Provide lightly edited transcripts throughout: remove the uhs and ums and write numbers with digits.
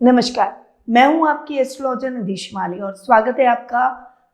नमस्कार, मैं हूं आपकी एस्ट्रोलॉजर निधि शिमाली और स्वागत है आपका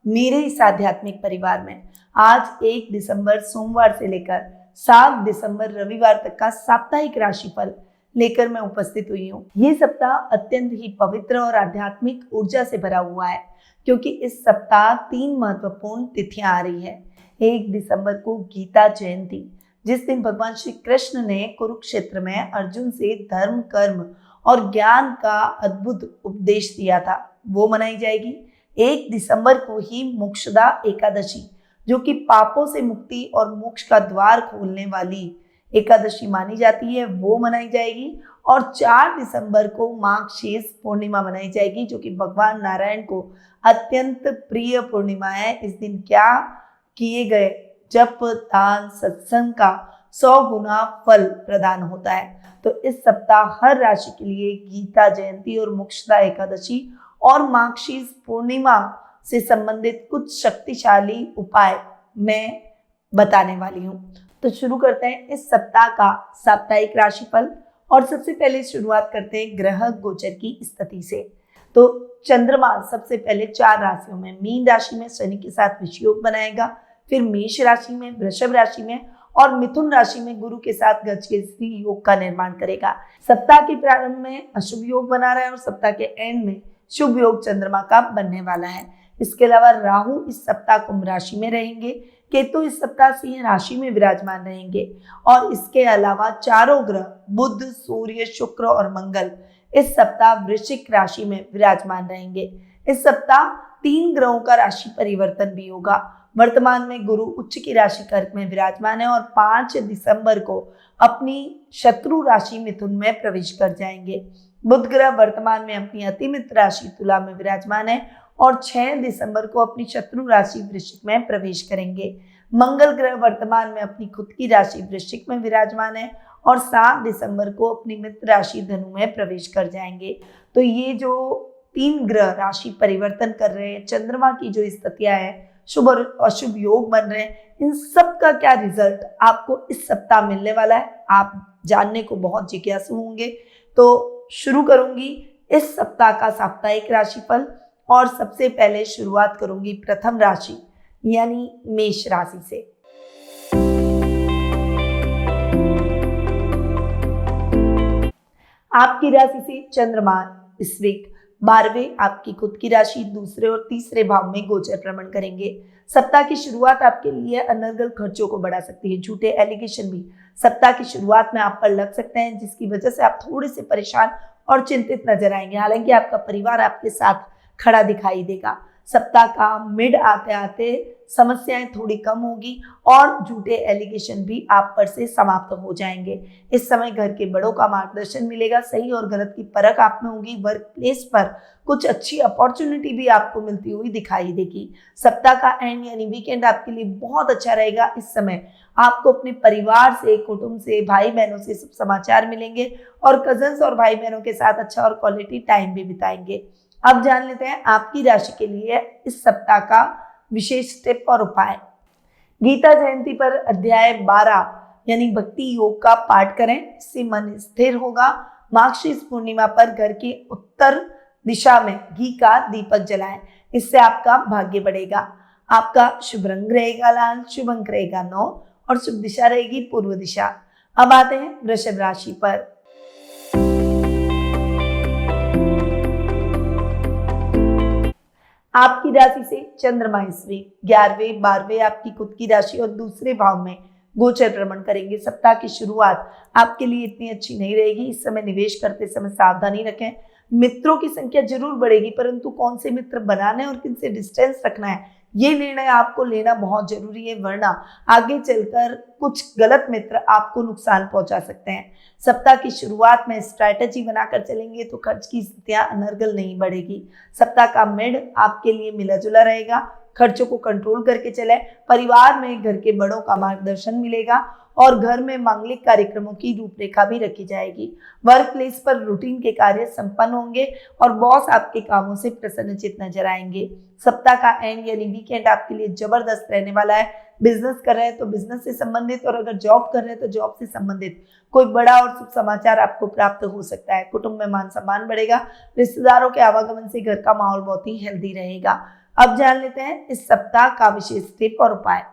मेरे इस आध्यात्मिक परिवार में। आज 1 दिसंबर सोमवार से लेकर 7 दिसंबर रविवार तक का साप्ताहिक राशिफल लेकर मैं उपस्थित हुई हूं। ये सप्ताह अत्यंत ही पवित्र और आध्यात्मिक ऊर्जा से भरा हुआ है क्योंकि इस सप्ताह 3 महत्वपूर्ण तिथियां आ रही है। 1 दिसंबर को गीता जयंती, जिस दिन भगवान श्री कृष्ण ने कुरुक्षेत्र में अर्जुन से धर्म, कर्म और ज्ञान का अद्भुत उपदेश दिया था, वो मनाई जाएगी। 1 दिसंबर को ही मोक्षदा एकादशी, जो कि पापों से मुक्ति और मोक्ष का द्वार खोलने वाली एकादशी मानी जाती है, वो मनाई जाएगी। और 4 दिसंबर को माघ शेष पूर्णिमा मनाई जाएगी, जो कि भगवान नारायण को अत्यंत प्रिय पूर्णिमा है। इस दिन क्या किए गए जप, दान, सत्संग का 100 गुना फल प्रदान होता है। तो इस सप्ताह हर राशि के लिए गीता जयंती और मोक्षदा एकादशी और माघशीर पूर्णिमा से संबंधित कुछ शक्तिशाली उपाय मैं बताने वाली हूँ। तो शुरू करते हैं इस सप्ताह का साप्ताहिक राशिफल और सबसे पहले शुरुआत करते हैं ग्रह गोचर की स्थिति से। तो चंद्रमा सबसे पहले 4 राशियों में, मीन राशि में शनि के साथ विषयोग बनाएगा, फिर मेष राशि में, वृषभ राशि में और मिथुन राशि में गुरु के साथ गजकेसरी योग का निर्माण करेगा। सप्ताह के प्रारंभ में अशुभ योग बना रहा है और सप्ताह के एंड में शुभ योग चंद्रमा का बनने वाला है। इसके अलावा राहु इस सप्ताह कुंभ राशि में रहेंगे, केतु इस सप्ताह सिंह राशि में विराजमान रहेंगे और इसके अलावा चारों ग्रह बुध, सूर्य, शुक्र और मंगल इस सप्ताह वृश्चिक राशि में विराजमान रहेंगे। इस सप्ताह 3 ग्रहों का राशि परिवर्तन भी होगा। वर्तमान में गुरु उच्च की राशि कर्क में विराजमान है और 5 दिसंबर को अपनी शत्रु राशि मिथुन में प्रवेश कर जाएंगे। बुध ग्रह वर्तमान में अपनी अतिमित्र राशि तुला में विराजमान है और 6 दिसंबर को अपनी शत्रु राशि वृश्चिक में प्रवेश करेंगे। मंगल ग्रह वर्तमान में अपनी खुद की राशि वृश्चिक में विराजमान है और 7 दिसंबर को अपनी मित्र राशि धनु में प्रवेश कर जाएंगे। तो ये जो 3 ग्रह राशि परिवर्तन कर रहे हैं, चंद्रमा की जो स्थितियां है, शुभ और अशुभ योग बन रहे हैं, इन सब का क्या रिजल्ट आपको इस सप्ताह मिलने वाला है, आप जानने को बहुत जिज्ञासु होंगे। तो शुरू करूंगी इस सप्ताह का साप्ताहिक राशिफल और सबसे पहले शुरुआत करूंगी प्रथम राशि यानी मेष राशि से। आपकी राशि से चंद्रमा इस वीक 12वें आपकी खुद की राशि दूसरे और तीसरे भाव में गोचर भ्रमण करेंगे। सप्ताह की शुरुआत आपके लिए अनर्गल खर्चों को बढ़ा सकती है। झूठे एलिगेशन भी सप्ताह की शुरुआत में आप पर लग सकते हैं, जिसकी वजह से आप थोड़े से परेशान और चिंतित नजर आएंगे। हालांकि आपका परिवार आपके साथ खड़ा दिखाई देगा। सप्ताह का मिड आते आते समस्याएं थोड़ी कम होगी और झूठे एलिगेशन भी आप पर से समाप्त हो जाएंगे। इस समय घर के बड़ों का मार्गदर्शन मिलेगा, सही और गलत की परख आप में होगी। वर्क प्लेस पर कुछ अच्छी अपॉर्चुनिटी भी आपको मिलती हुई दिखाई देगी। सप्ताह का एंड यानी वीकेंड आपके लिए बहुत अच्छा रहेगा। इस समय आपको अपने परिवार से, कुटुंब से, भाई बहनों से सब समाचार मिलेंगे और कजन्स और भाई बहनों के साथ अच्छा और क्वालिटी टाइम भी बिताएंगे। अब जान लेते हैं आपकी राशि के लिए इस सप्ताह का विशेष टिप और उपाय। गीता जयंती पर अध्याय 12 यानी भक्ति योग का पाठ करें, इससे मन स्थिर होगा। माघशीर पूर्णिमा पर घर की उत्तर दिशा में घी का दीपक जलाएं, इससे आपका भाग्य बढ़ेगा। आपका शुभ रंग रहेगा लाल, शुभ अंक रहेगा 9 और शुभ दिशा रहेगी पूर्व दिशा। अब आते हैं वृषभ राशि पर। आपकी राशि से चंद्रमा इस वीक 11वें 12वें आपकी खुद की राशि और दूसरे भाव में गोचर भ्रमण करेंगे। सप्ताह की शुरुआत आपके लिए इतनी अच्छी नहीं रहेगी। इस समय निवेश करते समय सावधानी रखें। मित्रों की संख्या जरूर बढ़ेगी, परंतु कौन से मित्र बनाने और किन से डिस्टेंस रखना है, ये निर्णय आपको लेना बहुत जरूरी है, वरना आगे चलकर कुछ गलत मित्र आपको नुकसान पहुंचा सकते हैं। सप्ताह की शुरुआत में स्ट्रैटेजी बनाकर चलेंगे तो खर्च की स्थितियां अनर्गल नहीं बढ़ेगी। सप्ताह का मिड आपके लिए मिला जुला रहेगा। खर्चों को कंट्रोल करके चले। परिवार में घर के बड़ों का मार्गदर्शन मिलेगा और घर में मांगलिक कार्यक्रमों की रूपरेखा भी रखी जाएगी। वर्क प्लेस पर रूटीन के कार्य संपन्न होंगे और बॉस आपके कामों से प्रसन्नचित नजर आएंगे। सप्ताह का एंड यानी वीकेंड आपके लिए जबरदस्त रहने वाला है। बिजनेस कर रहे हैं तो बिजनेस से संबंधित, और अगर जॉब कर रहे हैं तो जॉब से संबंधित कोई बड़ा और शुभ समाचार आपको प्राप्त हो सकता है। कुटुंब में मान सम्मान बढ़ेगा। रिश्तेदारों के आवागमन से घर का माहौल बहुत ही हेल्दी रहेगा। अब जान लेते हैं इस सप्ताह का विशेष टिप और उपाय।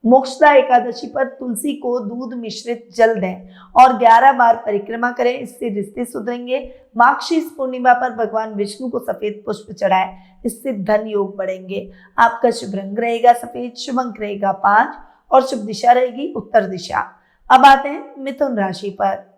मोक्षदा एकादशी पर तुलसी को दूध मिश्रित जल दें और 11 बार परिक्रमा करें, इससे रिश्ते सुधरेंगे। माघशीर्ष पूर्णिमा पर भगवान विष्णु को सफेद पुष्प चढ़ाएं, इससे धन योग बढ़ेंगे। आपका शुभ रंग रहेगा सफेद, शुभ अंक रहेगा 5 और शुभ दिशा रहेगी उत्तर दिशा। अब आते हैं मिथुन राशि पर।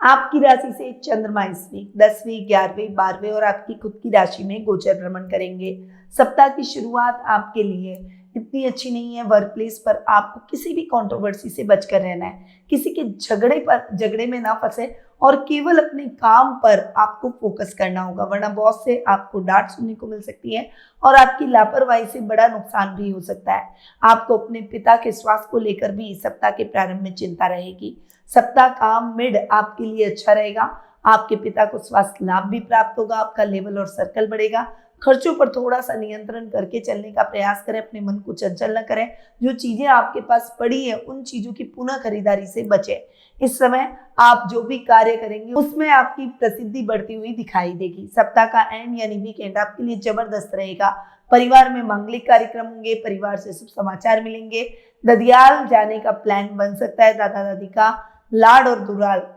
आपकी राशि से चंद्रमा इस वीक 10वीं, 11वीं, 12वीं और आपकी खुद की राशि में गोचर भ्रमण करेंगे। सप्ताह की शुरुआत आपके लिए इतनी अच्छी नहीं है। वर्क प्लेस पर आपको किसी भी कंट्रोवर्सी से बचकर रहना है। किसी के झगड़े में ना फंसे और केवल अपने काम पर आपको फोकस करना होगा, वरना बॉस से आपको डांट सुनने को मिल सकती है और आपकी लापरवाही से बड़ा नुकसान भी हो सकता है। आपको अपने पिता के स्वास्थ्य को लेकर भी सप्ताह के प्रारंभ में चिंता रहेगी। सप्ताह का मिड आपके लिए अच्छा रहेगा। आपके पिता को स्वास्थ्य लाभ भी प्राप्त होगा। आपका लेवल और सर्कल बढ़ेगा। खर्चों पर थोड़ा सा नियंत्रण करके चलने का प्रयास करें। अपने मन को चंचल न करें। जो चीजें आपके पास पड़ी है उन चीजों की पुनः खरीदारी से बचें। इस समय आप जो भी कार्य करेंगे उसमें आपकी प्रसिद्धि बढ़ती हुई दिखाई देगी। सप्ताह का एंड यानी वीकेंड आपके लिए जबरदस्त रहेगा। परिवार में मांगलिक कार्यक्रम होंगे। परिवार से शुभ समाचार मिलेंगे। ददियाल जाने का प्लान बन सकता है। दादा दादी का लाड और दुलार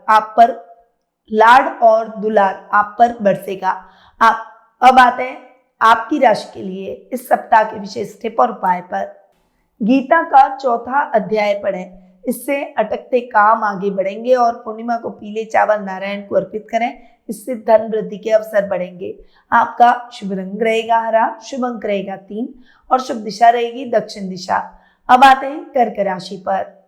आप पर बरसेगा। अब आते हैं आपकी राशि के लिए इस सप्ताह के विशेष टिप और उपाय पर। गीता का 4था अध्याय पढ़ें, इससे अटकते काम आगे बढ़ेंगे। और पूर्णिमा को पीले चावल नारायण को अर्पित करें, इससे धन वृद्धि के अवसर बढ़ेंगे। आपका शुभ रंग रहेगा हरा, शुभ अंक रहेगा 3 और शुभ दिशा रहेगी दक्षिण दिशा। अब आते हैं कर्क राशि पर।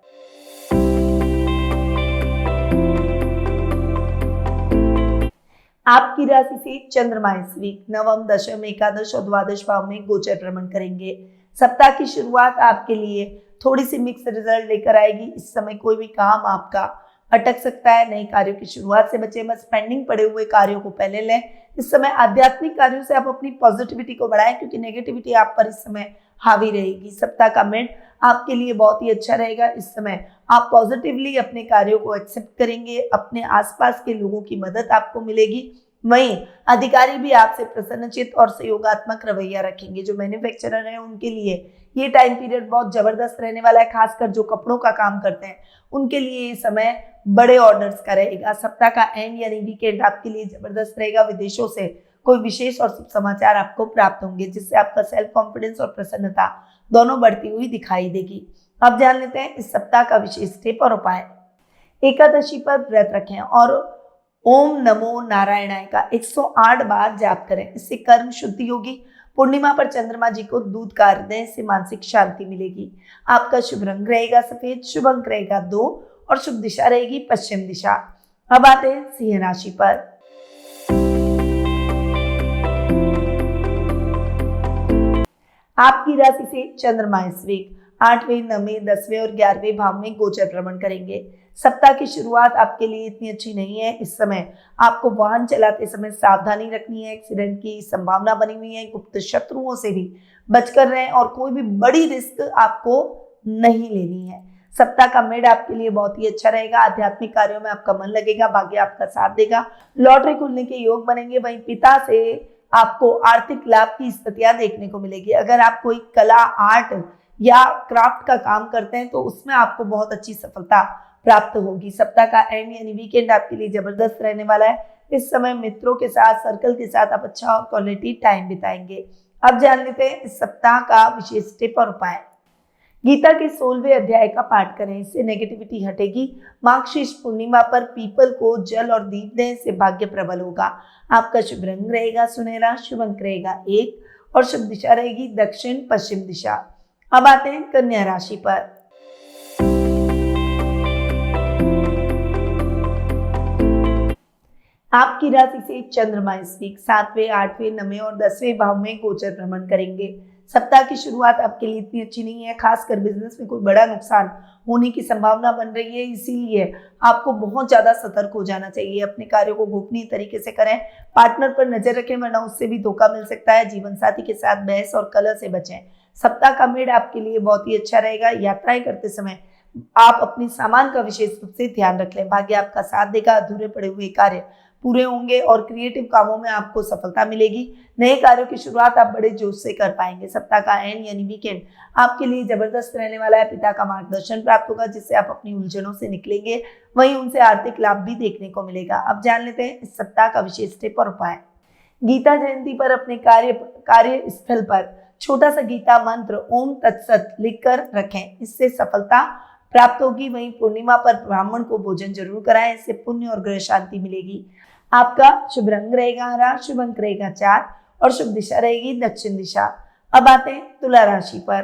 आपकी राशि से चंद्रमा इस वीक 9व, 10व, एकादश और द्वादश भाव में गोचर भ्रमण करेंगे। सप्ताह की शुरुआत आपके लिए थोड़ी सी मिक्स रिजल्ट लेकर आएगी। इस समय कोई भी काम आपका अटक सकता है। नए कार्यों की शुरुआत से बचें, बस पेंडिंग पड़े हुए कार्यों को पहले लें। इस समय आध्यात्मिक कार्यों से आप अपनी पॉजिटिविटी को बढ़ाएं, क्योंकि नेगेटिविटी आप पर इस समय हावी रहेगी। सप्ताह का मिड आपके लिए बहुत ही अच्छा रहेगा। इस समय आप पॉजिटिवली अपने कार्यों को एक्सेप्ट करेंगे। अपने आसपास के लोगों की मदद आपको मिलेगी। वहीं अधिकारी भी आपसे प्रसन्नचित और सहयोगात्मक रवैया रखेंगे। जो मैन्युफैक्चरर हैं उनके लिए ये टाइम पीरियड बहुत जबरदस्त रहने वाला है। खासकर जो कपड़ों का काम करते हैं उनके लिए ये समय बड़े ऑर्डर्स का रहेगा। सप्ताह का एंड यानी वीकेंड आपके लिए जबरदस्त रहेगा। विदेशों से कोई विशेष और शुभ समाचार आपको प्राप्त होंगे, जिससे आपका सेल्फ कॉन्फिडेंस और प्रसन्नता दोनों बढ़ती हुई दिखाई देगी। अब जान लेते हैं इस सप्ताह का विशेष टिप और उपाय। एकादशी पर व्रत रखें और ओम नमो नारायणाय का 108 बार जाप करें, इससे कर्म शुद्धि होगी। पूर्णिमा पर चंद्रमा जी को दूध का अर्घ दें, इससे मानसिक शांति मिलेगी। आपका शुभ रंग रहेगा सफेद, शुभ अंक रहेगा 2 और शुभ दिशा रहेगी पश्चिम दिशा। अब आते हैं सिंह राशि पर। आपकी राशि से चंद्रमा इस वीक 8वें, 9वें, 10वें और 11वें भाव में गोचर भ्रमण करेंगे। सप्ताह की शुरुआत आपके लिए इतनी अच्छी नहीं है। इस समय आपको वाहन चलाते समय सावधानी रखनी है। एक्सीडेंट की संभावना बनी हुई है। गुप्त शत्रुओं से भी बचकर रहें और कोई भी बड़ी रिस्क आपको नहीं लेनी है। सप्ताह का मिड आपके लिए बहुत ही अच्छा रहेगा। आध्यात्मिक कार्यों में आपका मन लगेगा। भाग्य आपका साथ देगा। लॉटरी खुलने के योग बनेंगे। वहीं पिता से आपको आर्थिक लाभ की स्थितियां देखने को मिलेगी। अगर आप कोई कला, आर्ट या क्राफ्ट का काम करते हैं तो उसमें आपको बहुत अच्छी सफलता प्राप्त होगी। सप्ताह का एंड यानी वीकेंड आपके लिए जबरदस्त रहने वाला है। इस समय मित्रों के साथ, सर्कल के साथ आप अच्छा और क्वालिटी टाइम बिताएंगे। अब जान लेते हैं इस सप्ताह का विशेष टिप और उपाय। गीता के 16वें अध्याय का पाठ करें, इससे नेगेटिविटी हटेगी। माघशीर्ष पूर्णिमा पर पीपल को जल और दीप दें, इससे भाग्य प्रबल होगा। आपका शुभ रंग रहेगा सुनहरा, शुभ अंक रहेगा 1 और शुभ दिशा रहेगी दक्षिण पश्चिम दिशा। अब आते हैं कन्या राशि पर। आपकी राशि से चंद्रमा इस वीक 7वें, 8वें, 9वें और 10वें भाव में गोचर भ्रमण करेंगे। सप्ताह की शुरुआत आपके लिए इतनी अच्छी नहीं है, खासकर बिजनेस में कोई बड़ा नुकसान होने की संभावना बन रही है, इसीलिए आपको बहुत ज्यादा सतर्क हो जाना चाहिए। अपने कार्यों को गोपनीय तरीके से करें, पार्टनर पर नजर रखें वरना उससे भी धोखा मिल सकता है। जीवन साथी के साथ बहस और कलह से बचें। सप्ताह का मूड आपके लिए बहुत ही अच्छा रहेगा। यात्राएं करते समय आप अपने सामान का विशेष रूप से ध्यान रख लें। भाग्य आपका साथ देगा, अधूरे पड़े हुए कार्य पूरे होंगे और क्रिएटिव कामों में आपको सफलता मिलेगी। नए कार्यों की शुरुआत आप बड़े जोश से कर पाएंगे। सप्ताह का एंड यानी वीकेंड आपके लिए जबरदस्त रहने वाला है। पिता का मार्गदर्शन प्राप्त होगा जिससे आप अपनी उलझनों से निकलेंगे, वहीं उनसे आर्थिक लाभ भी देखने को मिलेगा। अब जान लेते हैं इस सप्ताह का विशेष टिप और उपाय। गीता जयंती पर अपने कार्य स्थल पर छोटा सा गीता मंत्र ओम तत्सत लिखकर रखें, इससे सफलता प्राप्त होगी। वहीं पूर्णिमा पर ब्राह्मण को भोजन जरूर कराएं, इससे पुण्य और ग्रह शांति मिलेगी। आपका शुभ रंग रहेगा हरा, शुभ अंक रहेगा 4 और शुभ दिशा रहेगी दक्षिण दिशा। अब आते हैं तुला राशि पर।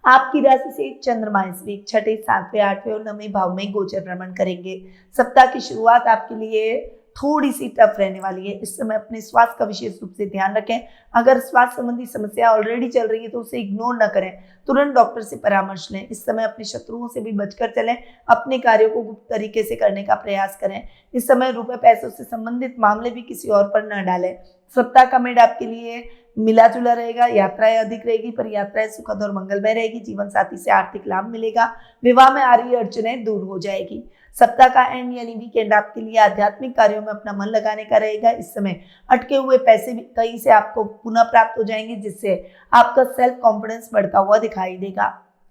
आपकी राशि से चंद्रमा इस वीक 6, 7, 8 और 9 भाव में गोचर भ्रमण करेंगे। सप्ताह की शुरुआत आपके लिए थोड़ी सी टफ रहने वाली है। इस समय अपने स्वास्थ्य का विशेष रूप से ध्यान रखें। अगर स्वास्थ्य संबंधी समस्या ऑलरेडी चल रही है तो उसे इग्नोर न करें, तुरंत डॉक्टर से परामर्श लें। इस समय अपने शत्रुओं से भी बचकर चलें, अपने कार्यों को गुप्त तरीके से करने का प्रयास करें। इस समय रुपए पैसों से संबंधित मामले भी किसी और पर न डालें। सप्ताह का मेड आपके लिए मिला जुला रहेगा। यात्राएं अधिक रहेगी पर यात्राएं सुखद और मंगलमय रहेगी। जीवन साथी से आर्थिक लाभ मिलेगा। विवाह में आ रही अड़चनें दूर हो जाएगी। सप्ताह का एंड यानी वीकेंड आपके लिए आध्यात्मिक कार्यों में अपना मन लगाने का रहेगा। इस समय अटके हुए पैसे भी कहीं से आपको पुनः प्राप्त हो जाएंगे, जिससे आपका सेल्फ कॉन्फिडेंस बढ़ता हुआ दिखाई देगा।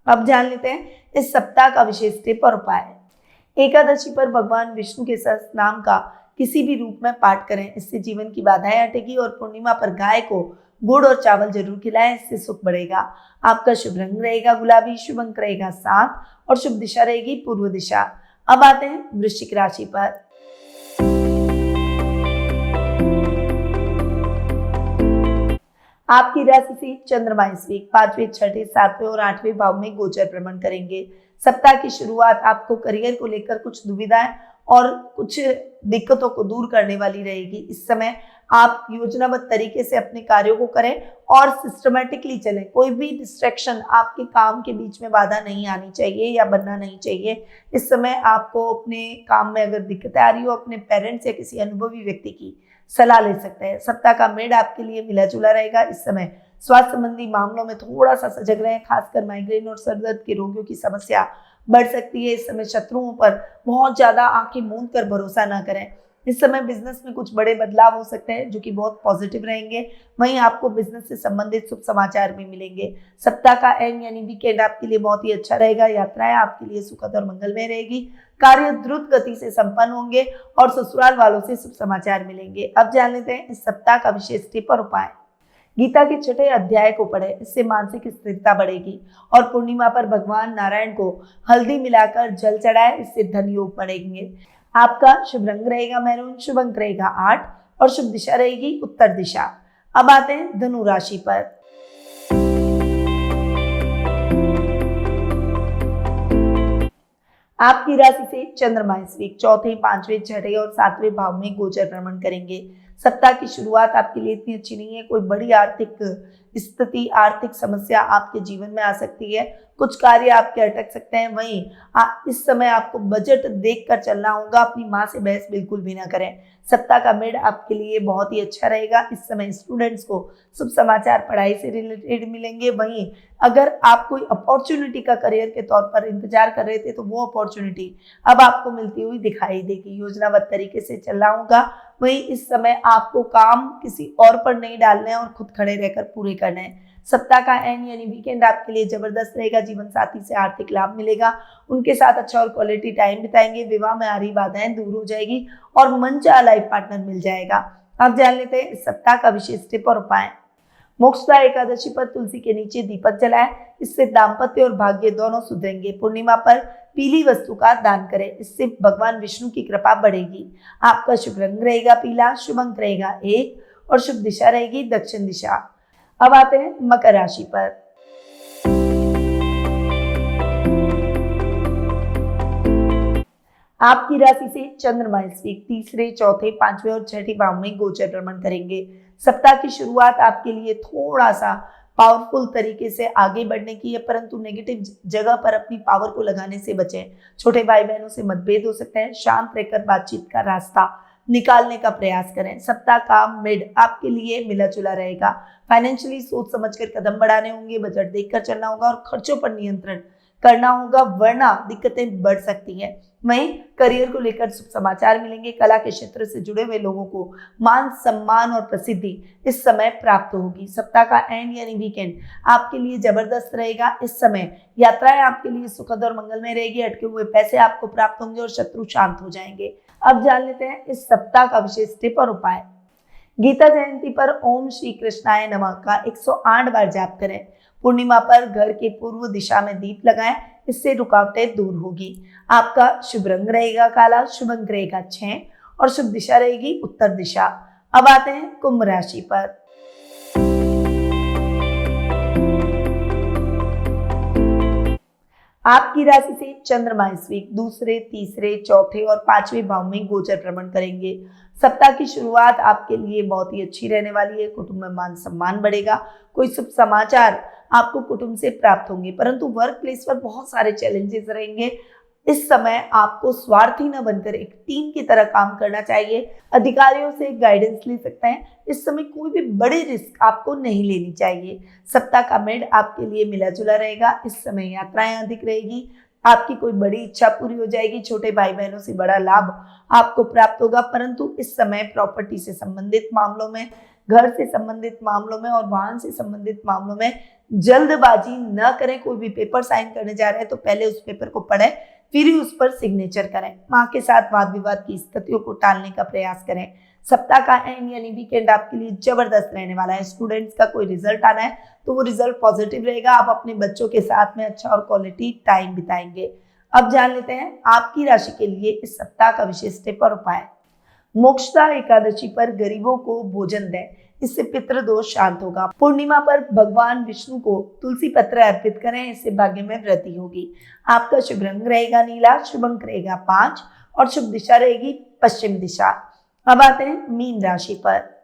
अब जान लेते हैं इस सप्ताह का विशेष टिप और उपाय। एकादशी पर भगवान विष्णु के सहस्त्र नाम का किसी भी रूप में पाठ करें, इससे जीवन की बाधाएं हटेगी। और पूर्णिमा पर गाय को गुड़ और चावल जरूर खिलाएं, इससे सुख बढ़ेगा। आपका शुभ रंग रहेगा गुलाबी, शुभ अंक रहेगा 7 और शुभ दिशा रहेगी पूर्व दिशा। अब आते हैं वृश्चिक राशि पर। आपकी राशि से चंद्रमा इस वीक 5वें, 6, 7वें और 8वें भाव में गोचर भ्रमण करेंगे। सप्ताह की शुरुआत आपको करियर को लेकर कुछ दुविधाएं और कुछ दिक्कतों को दूर करने वाली रहेगी। इस समय आप योजनाबद्ध तरीके से अपने कार्यों को करें और सिस्टमेटिकली चलें। कोई भी डिस्ट्रैक्शन आपके काम के बीच में बाधा नहीं आनी चाहिए या बनना नहीं चाहिए। इस समय आपको अपने काम में अगर दिक्कतें आ रही हो, अपने पेरेंट्स या किसी अनुभवी व्यक्ति की सलाह ले सकते हैं। सप्ताह का मेड आपके लिए मिला जुला रहेगा। इस समय स्वास्थ्य संबंधी मामलों में थोड़ा सा सजग रहें, खासकर माइग्रेन और सर दर्द के रोगियों की समस्या बढ़ सकती है। इस समय शत्रुओं पर बहुत ज्यादा आंखें मूंद कर भरोसा न करें। इस समय बिजनेस में कुछ बड़े बदलाव हो सकते हैं जो कि बहुत पॉजिटिव रहेंगे। वहीं आपको बिजनेस से संबंधित शुभ समाचार भी मिलेंगे। सप्ताह का एंड यानी वीकेंड आपके लिए बहुत ही अच्छा रहेगा। यात्राएं आपके लिए सुखद और मंगलमय रहेगी। कार्य द्रुत गति से संपन्न होंगे और ससुराल वालों से शुभ समाचार मिलेंगे। अब जान लेते हैं इस सप्ताह का विशेष टिप और उपाय। गीता के 6 अध्याय को पढ़ें, इससे मानसिक स्थिरता बढ़ेगी। और पूर्णिमा पर भगवान नारायण को हल्दी मिलाकर जल चढ़ाए, इससे धन योग बढ़ेंगे। आपका शुभ रंग रहेगा मैरून, शुभ अंक रहेगा 8 और शुभ दिशा रहेगी उत्तर दिशा। अब आते हैं धनु राशि पर। आपकी राशि से चंद्रमा इस वीक 4, 5, 6 और 7वें भाव में गोचर भ्रमण करेंगे। सप्ताह की शुरुआत आपके लिए इतनी अच्छी नहीं है। कोई बड़ी आर्थिक स्थिति, आर्थिक समस्या आपके जीवन में आ सकती है। कुछ कार्य आपके अटक सकते हैं। वहीं इस समय आपको बजट देखकर चलना होगा। अपनी माँ से बहस बिल्कुल भी ना करें। सप्ताह का मिड आपके लिए बहुत ही अच्छा रहेगा। इस समय स्टूडेंट्स को शुभ समाचार पढ़ाई से रिलेटेड मिलेंगे। वहीं अगर आप कोई अपॉर्चुनिटी का करियर के तौर पर इंतजार कर रहे थे तो वो अपॉर्चुनिटी अब आपको मिलती हुई दिखाई देगी। योजनाबद्ध तरीके से चलना होगा। वहीं इस समय आपको काम किसी और पर नहीं डालने और खुद खड़े रहकर पूरे करने हैं। सप्ताह का एंड यानी वीकेंड आपके लिए जबरदस्त रहेगा। जीवन साथी से आर्थिक लाभ मिलेगा। उनके साथ अच्छा और क्वालिटी टाइम बिताएंगे। विवाह में आ रही बाधाएं दूर हो जाएगी और मनचाहा लाइफ पार्टनर मिल जाएगा। अब जान लेते हैं इस सप्ताह का विशेष टिप और उपाय। मोक्षदा एकादशी पर तुलसी के नीचे दीपक जलाएं, इससे दाम्पत्य और भाग्य दोनों सुधरेंगे। पूर्णिमा पर पीली वस्तु का दान करें, इससे भगवान विष्णु की कृपा बढ़ेगी। आपका शुभ रंग रहेगा पीला, शुभ अंक रहेगा 1 और शुभ दिशा रहेगी दक्षिण दिशा। अब आते हैं मकर राशि पर। आपकी राशि से चंद्रमा इस वीक तीसरे, चौथे, पांचवें और छठे भाव में गोचर भ्रमण करेंगे। सप्ताह की शुरुआत आपके लिए थोड़ा सा पावरफुल तरीके से आगे बढ़ने की है, परंतु नेगेटिव जगह पर अपनी पावर को लगाने से बचें। छोटे भाई बहनों से मतभेद हो सकते हैं, शांत रहकर बातचीत का रास्ता निकालने का प्रयास करें। सप्ताह का मिड आपके लिए मिला जुला रहेगा। फाइनेंशियली सोच समझकर कदम बढ़ाने होंगे, बजट देखकर चलना होगा और खर्चों पर नियंत्रण करना होगा, वरना दिक्कतें बढ़ सकती हैं। वहीं करियर को लेकर शुभ समाचार मिलेंगे। कला के क्षेत्र से जुड़े हुए लोगों को मान सम्मान और प्रसिद्धि इस समय प्राप्त होगी। सप्ताह का एंड यानी वीकेंड आपके लिए जबरदस्त रहेगा। इस समय यात्राएं आपके लिए सुखद और मंगलमय रहेगी। अटके हुए पैसे आपको प्राप्त होंगे और शत्रु शांत हो जाएंगे। अब जान लेते हैं इस सप्ताह का विशेष टिप और उपाय। गीता जयंती पर ओम श्री कृष्णाय नमः का 108 बार जाप करें। पूर्णिमा पर घर के पूर्व दिशा में दीप लगाएं, इससे रुकावटें दूर होगी। आपका शुभ रंग रहेगा काला, शुभ अंक रहेगा 6 और शुभ दिशा रहेगी उत्तर दिशा। अब आते हैं कुंभ राशि पर। आपकी राशि से चंद्रमा इस वीक दूसरे, तीसरे, चौथे और पांचवें भाव में गोचर भ्रमण करेंगे। सप्ताह की शुरुआत आपके लिए बहुत ही अच्छी रहने वाली है। कुटुंब में मान सम्मान बढ़ेगा। कोई शुभ समाचार आपको कुटुंब से प्राप्त होंगे, परंतु वर्क प्लेस पर बहुत सारे चैलेंजेस रहेंगे। इस समय आपको स्वार्थी न बनकर एक टीम की तरह काम करना चाहिए। अधिकारियों से गाइडेंस ले सकते हैं। इस समय कोई भी बड़े रिस्क आपको नहीं लेनी चाहिए। सप्ताह का मिड आपके लिए मिला जुला रहेगा। इस समय यात्राएं अधिक रहेगी। आपकी कोई बड़ी इच्छा पूरी हो जाएगी। छोटे भाई बहनों से बड़ा लाभ आपको प्राप्त होगा, परंतु इस समय प्रॉपर्टी से संबंधित मामलों में, घर से संबंधित मामलों में और वाहन से संबंधित मामलों में जल्दबाजी न करें। कोई भी पेपर साइन करने जा रहे हैं तो पहले उस पेपर को पढ़ें, फिर ही उस पर सिग्नेचर करें। मां के साथ वाद विवाद की स्थितियों को टालने का प्रयास करें। सप्ताह का एंड यानी वीकेंड आपके लिए जबरदस्त रहने वाला है। स्टूडेंट्स का कोई रिजल्ट आना है तो वो रिजल्ट पॉजिटिव रहेगा। आप अपने बच्चों के साथ में अच्छा और क्वालिटी टाइम बिताएंगे। अब जान लेते हैं आपकी राशि के लिए इस सप्ताह का विशेष टिप और उपाय। मोक्षदा एकादशी पर गरीबों को भोजन दें, इससे पितृ दोष शांत होगा। पूर्णिमा पर भगवान विष्णु को तुलसी पत्र अर्पित करें, इससे भाग्य में वृद्धि होगी। आपका शुभ रंग रहेगा नीला, शुभ अंक रहेगा 5 और शुभ दिशा रहेगी पश्चिम दिशा। अब आते हैं मीन राशि पर।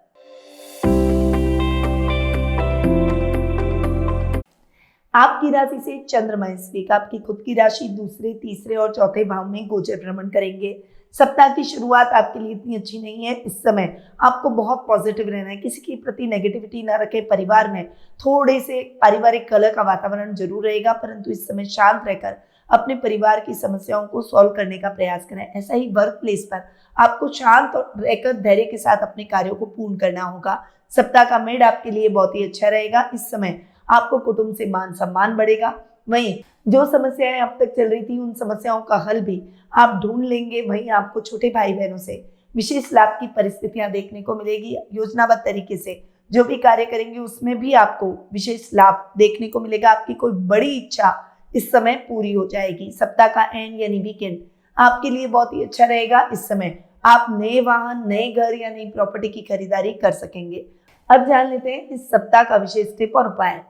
आपकी राशि से चंद्रमा इस वीक आपकी खुद की राशि दूसरे, तीसरे और चौथे भाव में गोचर भ्रमण करेंगे। सप्ताह की शुरुआत आपके लिए इतनी अच्छी नहीं है। इस समय आपको बहुत पॉजिटिव रहना है। किसी के प्रति नेगेटिविटी ना रखें। परिवार में थोड़े से पारिवारिक कलह का वातावरण जरूर रहेगा, परंतु इस समय शांत रहकर अपने परिवार की समस्याओं को सॉल्व करने का प्रयास करें। ऐसा ही वर्क प्लेस पर आपको शांत रहकर धैर्य के साथ अपने कार्यों को पूर्ण करना होगा। सप्ताह का मिड आपके लिए बहुत ही अच्छा रहेगा। इस समय आपको कुटुंब से मान सम्मान बढ़ेगा। वहीं जो समस्याएं अब तक चल रही थी उन समस्याओं का हल भी आप ढूंढ लेंगे। वहीं आपको छोटे भाई बहनों से विशेष लाभ की परिस्थितियां देखने को मिलेगी। योजनाबद्ध तरीके से जो भी कार्य करेंगे उसमें भी आपको विशेष लाभ देखने को मिलेगा। आपकी कोई बड़ी इच्छा इस समय पूरी हो जाएगी। सप्ताह का एंड यानी वीकेंड आपके लिए बहुत ही अच्छा रहेगा। इस समय आप नए वाहन, नए घर या नई प्रॉपर्टी की खरीदारी कर सकेंगे। अब जान लेते हैं इस सप्ताह का विशेष टिप और उपाय।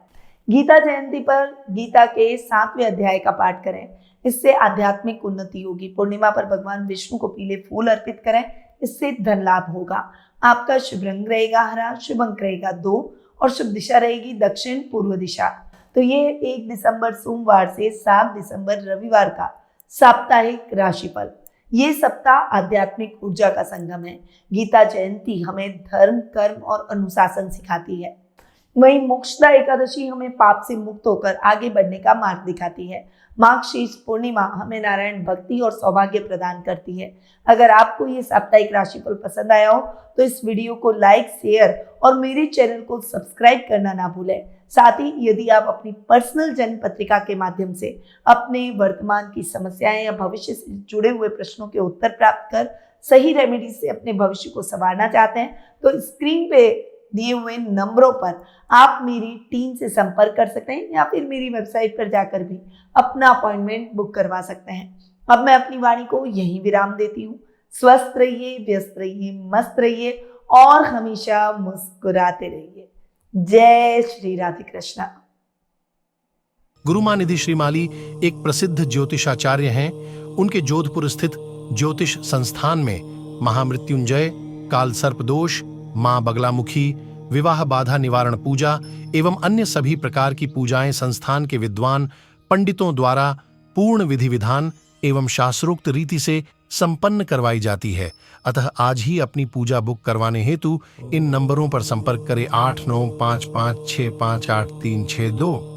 गीता जयंती पर गीता के 7वें अध्याय का पाठ करें, इससे आध्यात्मिक उन्नति होगी। पूर्णिमा पर भगवान विष्णु को पीले फूल अर्पित करें, इससे धन लाभ होगा। आपका शुभ रंग रहेगा हरा, शुभ अंक रहेगा 2 और शुभ दिशा रहेगी दक्षिण पूर्व दिशा। तो ये 1 दिसंबर सोमवार से 7 दिसंबर रविवार का साप्ताहिक राशिफल। ये सप्ताह आध्यात्मिक ऊर्जा का संगम है। गीता जयंती हमें धर्म, कर्म और अनुशासन सिखाती है। वहीं मोक्षदा एकादशी हमें पाप से मुक्त होकर आगे बढ़ने का मार्ग दिखाती है। मार्गशीर्ष पूर्णिमा हमें नारायण भक्ति और सौभाग्य प्रदान करती है। अगर आपको ये साप्ताहिक राशिफल पसंद आया हो तो इस वीडियो को लाइक, शेयर और मेरे चैनल को सब्सक्राइब करना ना भूलें। साथ ही यदि आप अपनी पर्सनल जन्म पत्रिका के माध्यम से अपने वर्तमान की समस्याएं या भविष्य से जुड़े हुए प्रश्नों के उत्तर प्राप्त कर सही रेमेडी से अपने भविष्य को संवारना चाहते हैं तो स्क्रीन पे दिए हुए नंबरों पर आप मेरी टीम से संपर्क कर सकते हैं या फिर मेरी वेबसाइट पर जाकर भी अपना अपॉइंटमेंट बुक करवा सकते हैं। अब मैं अपनी वाणी को यहीं विराम देती हूँ। स्वस्थ रहिए, व्यस्त रहिए, मस्त रहिए और हमेशा मुस्कुराते रहिए। जय श्री राधे कृष्णा। गुरुमानिधि श्रीमाली एक प्रसिद्ध ज्योतिषाचार्य हैं। उनके जोधपुर स्थित ज्योतिष संस्थान में महामृत्युंजय, काल सर्प दोष, मां बगलामुखी, विवाह बाधा निवारण पूजा एवं अन्य सभी प्रकार की पूजाएं संस्थान के विद्वान पंडितों द्वारा पूर्ण विधि विधान एवं शास्त्रोक्त रीति से संपन्न करवाई जाती है। अतः आज ही अपनी पूजा बुक करवाने हेतु इन नंबरों पर संपर्क करें 8955658362।